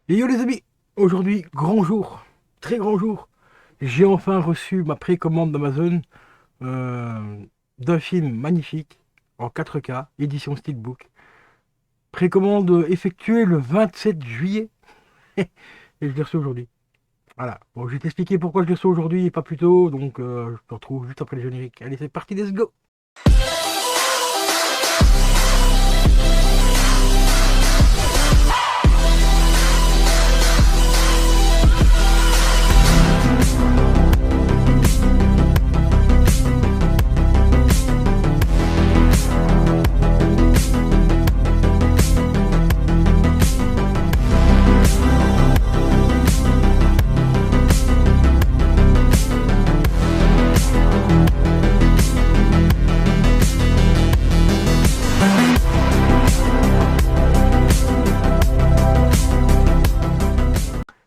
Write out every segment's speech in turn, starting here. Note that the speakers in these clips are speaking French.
Et yo les amis, aujourd'hui, grand jour, très grand jour. J'ai enfin reçu ma précommande d'Amazon euh, d'un film magnifique en 4K, édition Steelbook. Précommande effectuée le 27 juillet et je l'ai reçu aujourd'hui. Voilà, bon, je vais t'expliquer pourquoi je l'ai reçu aujourd'hui et pas plus tôt, donc je te retrouve juste après le générique. Allez, c'est parti, let's go!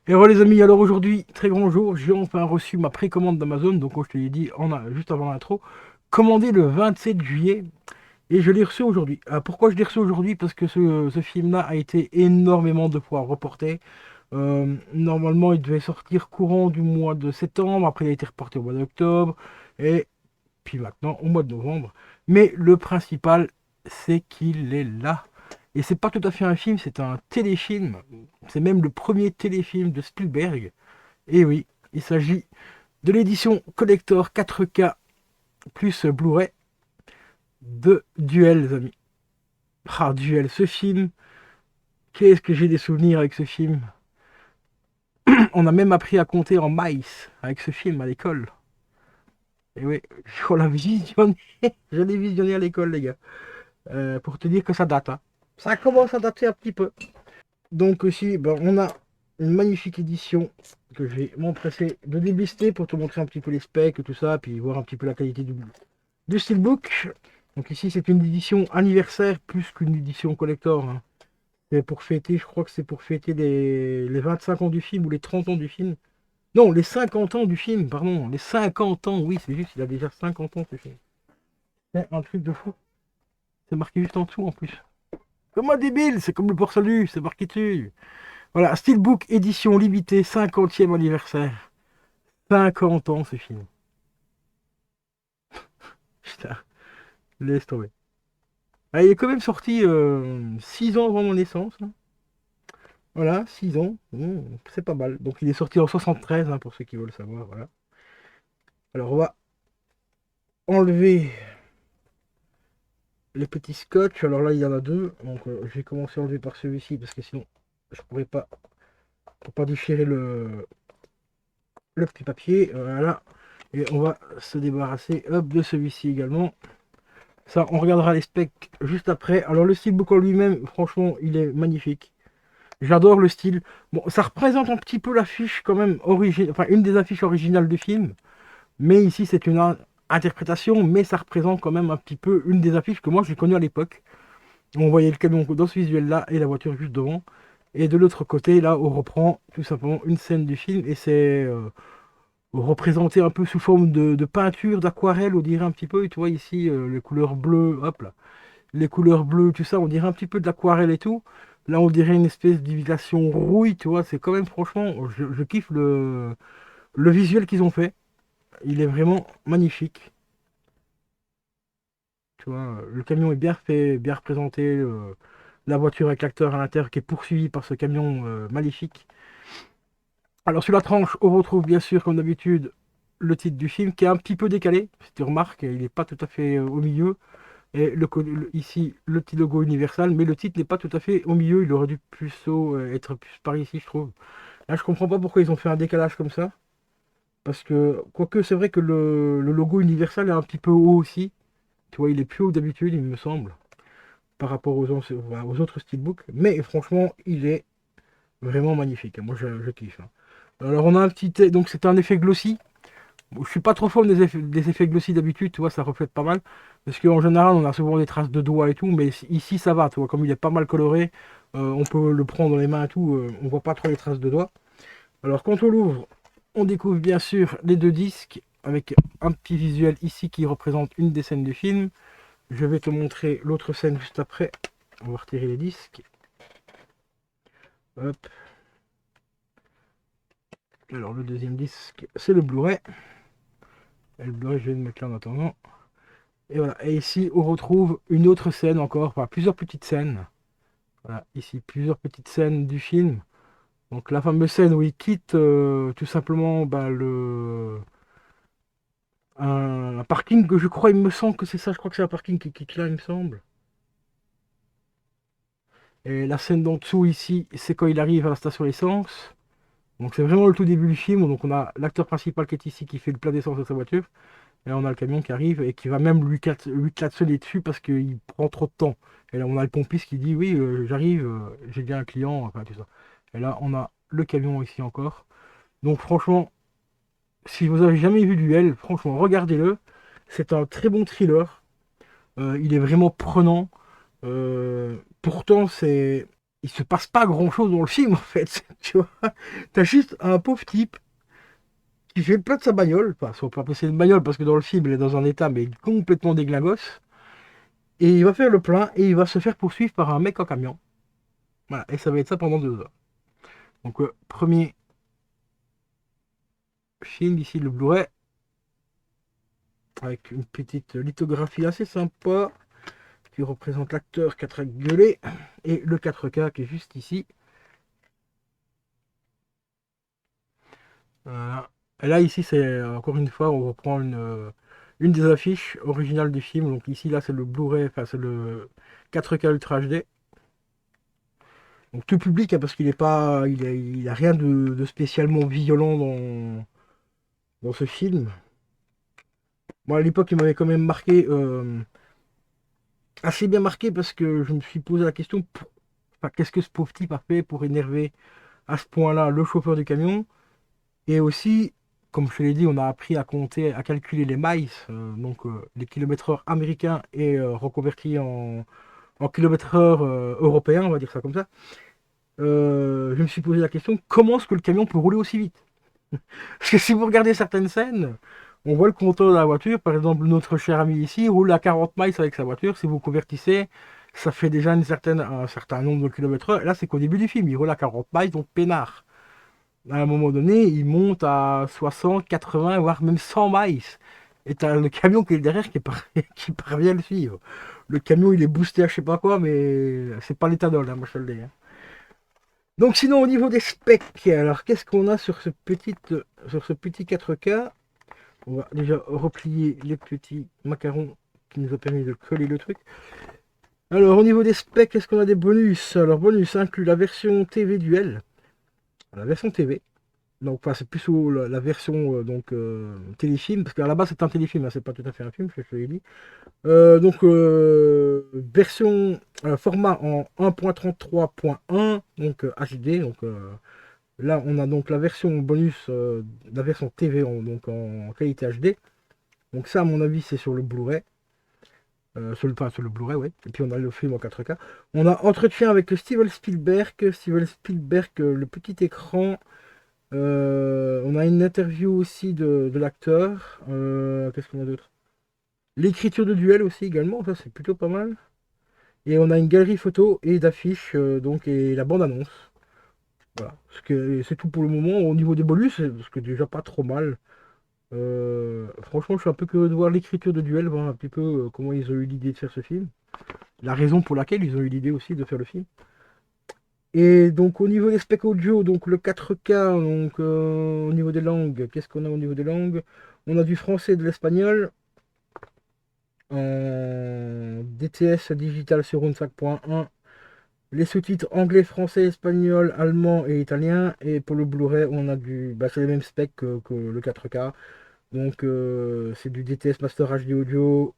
Et voilà les amis, alors aujourd'hui, très grand jour, j'ai enfin reçu ma précommande d'Amazon, donc comme je te l'ai dit juste avant l'intro, commandé le 27 juillet, et je l'ai reçu aujourd'hui. Pourquoi je l'ai reçu aujourd'hui? Parce que ce film-là a été énormément de fois reporté. Normalement, il devait sortir courant du mois de septembre, après il a été reporté au mois d'octobre, et puis maintenant au mois de novembre. Mais le principal, c'est qu'il est là. Et c'est pas tout à fait un film, c'est un téléfilm. C'est même le premier téléfilm de Spielberg. Et oui, il s'agit de l'édition collector 4K plus Blu-ray de Duel, les amis. Ah, Duel, ce film, qu'est-ce que j'ai des souvenirs avec ce film. On a même appris à compter en maïs avec ce film à l'école. Et oui, on l'a visionné, je l'ai visionné à l'école, les gars. Pour te dire que ça date, hein. Ça commence à dater un petit peu. Donc aussi, ben, on a une magnifique édition que je vais m'empresser de déblister pour te montrer un petit peu les specs et tout ça, puis voir un petit peu la qualité du steelbook. Donc ici, c'est une édition anniversaire plus qu'une édition collector, hein. C'est pour fêter, je crois que c'est pour fêter les 25 ans du film ou les 30 ans du film. Non, les 50 ans du film, pardon. Les 50 ans, oui, c'est juste, il a déjà 50 ans ce film. C'est un truc de fou. C'est marqué juste en dessous en plus. Comme un débile, c'est comme le port salut, c'est marqué dessus. Voilà, Steelbook édition limitée, 50e anniversaire. 50 ans ce film. Putain, laisse tomber. Ah, il est quand même sorti 6 ans avant mon naissance, hein. Voilà, 6 ans, c'est pas mal. Donc il est sorti en 73, hein, pour ceux qui veulent savoir. Voilà. Alors on va enlever les petits scotch. Alors là il y en a deux. Donc je vais commencer à enlever par celui-ci parce que sinon je pourrais pas, pour pas déchirer le petit papier. Voilà. Et on va se débarrasser hop, de celui-ci également. Ça, on regardera les specs juste après. Alors le steelbook en lui-même, franchement, il est magnifique. J'adore le style. Bon, ça représente un petit peu l'affiche quand même originale, enfin une des affiches originales du film. Mais ici, c'est une interprétation, mais ça représente quand même un petit peu une des affiches que moi j'ai connues à l'époque. On voyait le camion dans ce visuel-là et la voiture juste devant. Et de l'autre côté, là, on reprend tout simplement une scène du film et c'est représenté un peu sous forme de peinture, d'aquarelle, on dirait un petit peu. Tu vois ici, les couleurs bleues, hop là. Les couleurs bleues, tout ça, on dirait un petit peu de l'aquarelle et tout. Là, on dirait une espèce d'imitation rouille, tu vois. C'est quand même, franchement, je kiffe le visuel qu'ils ont fait. Il est vraiment magnifique. Tu vois, le camion est bien fait, bien représenté. La voiture avec l'acteur à l'intérieur qui est poursuivi par ce camion maléfique. Alors, sur la tranche, on retrouve bien sûr, comme d'habitude, le titre du film qui est un petit peu décalé. Si tu remarques, il n'est pas tout à fait au milieu. Et ici, le petit logo Universal, mais le titre n'est pas tout à fait au milieu. Il aurait dû plus être plus par ici, je trouve. Là, je comprends pas pourquoi ils ont fait un décalage comme ça. Parce que, quoique, c'est vrai que le logo Universal est un petit peu haut aussi. Tu vois, il est plus haut d'habitude, il me semble, par rapport aux autres steelbooks. Mais franchement, il est vraiment magnifique. Moi, je kiffe, hein. Alors, on a un petit. Donc, c'est un effet glossy. Bon, je suis pas trop fan des effets glossy d'habitude, tu vois, ça reflète pas mal. Parce qu'en général, on a souvent des traces de doigts et tout, mais ici ça va, tu vois, comme il est pas mal coloré, on peut le prendre dans les mains et tout, on voit pas trop les traces de doigts. Alors quand on l'ouvre, on découvre bien sûr les deux disques, avec un petit visuel ici qui représente une des scènes du film. Je vais te montrer l'autre scène juste après. On va retirer les disques. Hop. Alors le deuxième disque, c'est le Blu-ray. Et le Blu-ray, je vais le mettre là en attendant. Et voilà. Et ici, on retrouve une autre scène encore, enfin plusieurs petites scènes. Voilà, ici, plusieurs petites scènes du film. Donc la fameuse scène où il quitte tout simplement bah, un parking que je crois, il me semble que c'est ça, je crois que c'est un parking qui quitte là, il me semble. Et la scène d'en dessous ici, c'est quand il arrive à la station essence. Donc c'est vraiment le tout début du film. Donc on a l'acteur principal qui est ici, qui fait le plein d'essence de sa voiture. Et là on a le camion qui arrive et qui va même lui klaxonner dessus parce qu'il prend trop de temps. Et là on a le pompiste qui dit oui, j'arrive, j'ai bien un client, enfin tout ça. Et là on a le camion ici encore. Donc franchement, si vous avez jamais vu Duel, franchement regardez-le. C'est un très bon thriller. Il est vraiment prenant. Pourtant, il se passe pas grand chose dans le film en fait. Tu vois, t'as juste un pauvre type qui fait le plein de sa bagnole. Enfin, si on peut appeler ça une bagnole parce que dans le film, il est dans un état mais complètement déglingos. Et il va faire le plein et il va se faire poursuivre par un mec en camion. Voilà, et ça va être ça pendant 2 heures. Donc, premier film ici, le Blu-ray, avec une petite lithographie assez sympa qui représente l'acteur qui a très gueulé et le 4K qui est juste ici. Voilà. Et là, ici, c'est encore une fois, on reprend une des affiches originales du film. Donc ici, là, c'est le Blu-ray, enfin, c'est le 4K Ultra HD. Donc tout public, hein, parce qu'il est pas, il a rien de spécialement violent dans ce film. Moi, à l'époque, il m'avait quand même marqué, assez bien marqué, parce que je me suis posé la question, enfin, qu'est-ce que ce pauvre type a fait pour énerver à ce point-là le chauffeur du camion? Et aussi, comme je te l'ai dit, on a appris à compter, à calculer les miles, donc les kilomètres heure américains et reconvertis en kilomètres heure européens, on va dire ça comme ça. Je me suis posé la question, comment est-ce que le camion peut rouler aussi vite? Parce que si vous regardez certaines scènes, on voit le compteur de la voiture, par exemple notre cher ami ici roule à 40 miles avec sa voiture, si vous convertissez, ça fait déjà un certain nombre de kilomètres heure. Là c'est qu'au début du film, il roule à 40 miles, donc peinard. À un moment donné, il monte à 60, 80, voire même 100 miles. Et t'as le camion qui est derrière qui parvient à le suivre. Le camion, il est boosté à je sais pas quoi, mais c'est pas l'éthanol, hein, moi je te le dis, hein. Donc sinon, au niveau des specs, alors qu'est-ce qu'on a sur ce petit 4K? On va déjà replier les petits macarons qui nous ont permis de coller le truc. Alors au niveau des specs, est-ce qu'on a des bonus? Alors bonus inclut la version TV Duel. La version TV. Donc, enfin, c'est plus la version donc téléfilm, parce qu'à la base c'est un téléfilm, hein, c'est pas tout à fait un film, je te l'ai dit. Donc, version format en 1.33.1, donc HD. Donc là, on a donc la version bonus, la version TV donc en qualité HD. Donc ça, à mon avis, c'est sur le Blu-ray. Sur le Blu-ray, ouais. Et puis on a le film en 4K. On a entretien avec Steven Spielberg. Steven Spielberg, le petit écran. On a une interview aussi de l'acteur. Qu'est-ce qu'on a d'autre? L'écriture de duel aussi également, ça c'est plutôt pas mal. Et on a une galerie photo et d'affiches, donc et la bande-annonce. Voilà. C'est tout pour le moment. Au niveau des bonus, ce que déjà pas trop mal. Franchement, je suis un peu curieux de voir l'écriture de duel, voir un petit peu comment ils ont eu l'idée de faire ce film. La raison pour laquelle ils ont eu l'idée aussi de faire le film. Et donc au niveau des specs audio, donc le 4K, donc au niveau des langues, qu'est-ce qu'on a au niveau des langues? On a du français et de l'espagnol en DTS Digital Surround 5.1. Les sous-titres anglais, français, espagnol, allemand et italien. Et pour le Blu-ray, on a c'est les mêmes specs que le 4K. Donc c'est du DTS Master HD Audio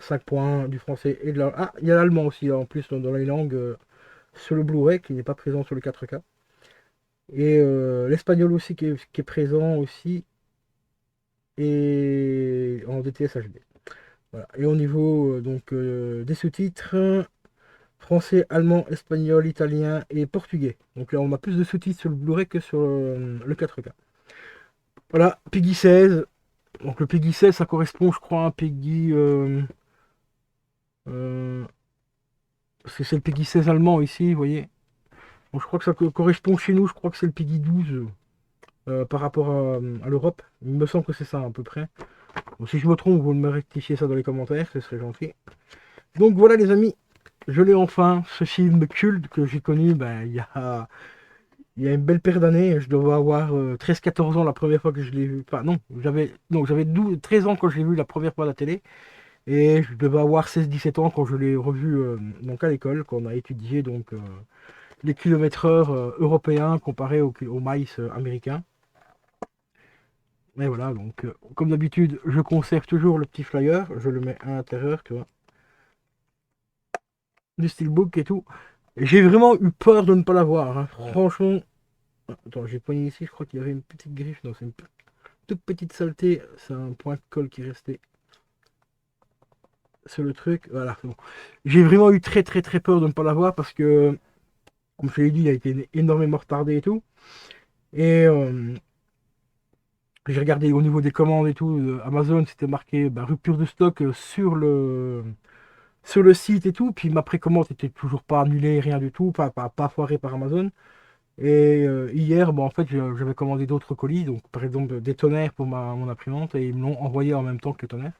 5.1, du français et de l'allemand. Ah, il y a l'allemand aussi en plus dans les langues sur le Blu-ray qui n'est pas présent sur le 4K. Et l'espagnol aussi qui est présent aussi. Et en DTS HD. Voilà. Et au niveau des sous-titres, français, allemand, espagnol, italien et portugais. Donc là on a plus de sous-titres sur le Blu-ray que sur le 4K. Voilà, Peggy 16. Donc le Peggy 16 ça correspond je crois à un Peggy... euh, parce que c'est le Peggy 16 allemand ici, vous voyez. Donc, je crois que ça correspond chez nous, je crois que c'est le Peggy 12. par rapport à l'Europe. Il me semble que c'est ça à peu près. Bon, si je me trompe, vous me rectifiez ça dans les commentaires, ce serait gentil. Donc voilà les amis, je l'ai enfin, ce film culte que j'ai connu il y a une belle paire d'années. Je devais avoir 13-14 ans la première fois que je l'ai vu. Enfin j'avais 13 ans quand je l'ai vu la première fois à la télé. Et je devais avoir 16-17 ans quand je l'ai revu donc à l'école, quand on a étudié donc, les kilomètres heure européens comparés au maïs américain. Et voilà, donc comme d'habitude, je conserve toujours le petit flyer, je le mets à l'intérieur, tu vois, du steelbook et tout. Et j'ai vraiment eu peur de ne pas l'avoir, hein. Franchement. Attends, j'ai poigné ici, je crois qu'il y avait une petite griffe. Non, c'est une toute petite saleté, c'est un point de colle qui est resté sur le truc. Voilà, c'est bon. J'ai vraiment eu très très très peur de ne pas l'avoir parce que, comme je l'ai dit, il a été énormément retardé et tout. Et j'ai regardé au niveau des commandes et tout, Amazon, c'était marqué rupture de stock sur le site et tout. Puis ma précommande n'était toujours pas annulée, rien du tout, pas foirée par Amazon. Et hier, bon, en fait, j'avais commandé d'autres colis, donc par exemple des tonnerres pour mon imprimante, et ils me l'ont envoyé en même temps que les tonnerres.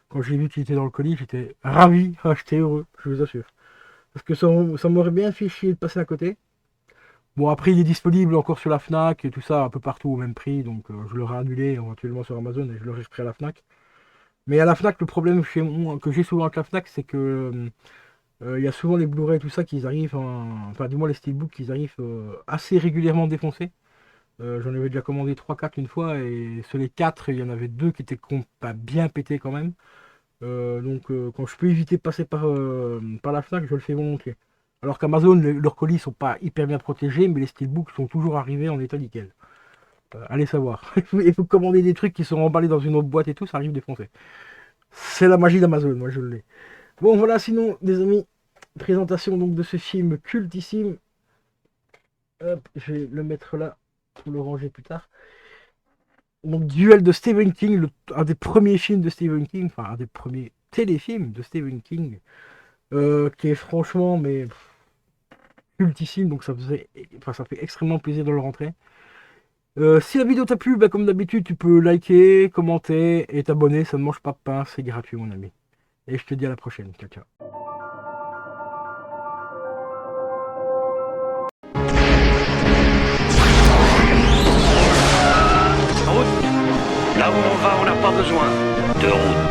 Quand j'ai vu qu'il était dans le colis, j'étais ravi, j'étais heureux, je vous assure. Parce que ça m'aurait bien fait chier de passer à côté. Bon, après, il est disponible encore sur la Fnac et tout ça, un peu partout au même prix, donc je l'aurais annulé éventuellement sur Amazon et je l'aurais repris à la Fnac. Mais à la Fnac, le problème chez moi, que j'ai souvent avec la Fnac, c'est que il y a souvent les Blu-ray et tout ça qui arrivent, enfin, du moins les steelbooks qui arrivent assez régulièrement défoncés. J'en avais déjà commandé 3-4 une fois, et sur les 4 il y en avait 2 qui étaient pas bien pétés quand même. Donc quand je peux éviter de passer par la Fnac, je le fais volontiers. Alors qu'Amazon, leurs colis sont pas hyper bien protégés, mais les steelbooks sont toujours arrivés en état nickel. Allez savoir. Il faut commander des trucs qui sont emballés dans une autre boîte et tout, ça arrive défoncé. C'est la magie d'Amazon, moi je l'ai. Bon voilà, sinon les amis, présentation donc de ce film cultissime. Hop, je vais le mettre là pour le ranger plus tard. Donc Duel de Stephen King, un des premiers films de Stephen King, enfin un des premiers téléfilms de Stephen King, qui est franchement mais cultissime, donc ça fait extrêmement plaisir de le rentrer. Si la vidéo t'a plu, comme d'habitude, tu peux liker, commenter et t'abonner, ça ne mange pas de pain, c'est gratuit mon ami. Et je te dis à la prochaine, ciao ciao. Là où on va, on n'a pas besoin de route.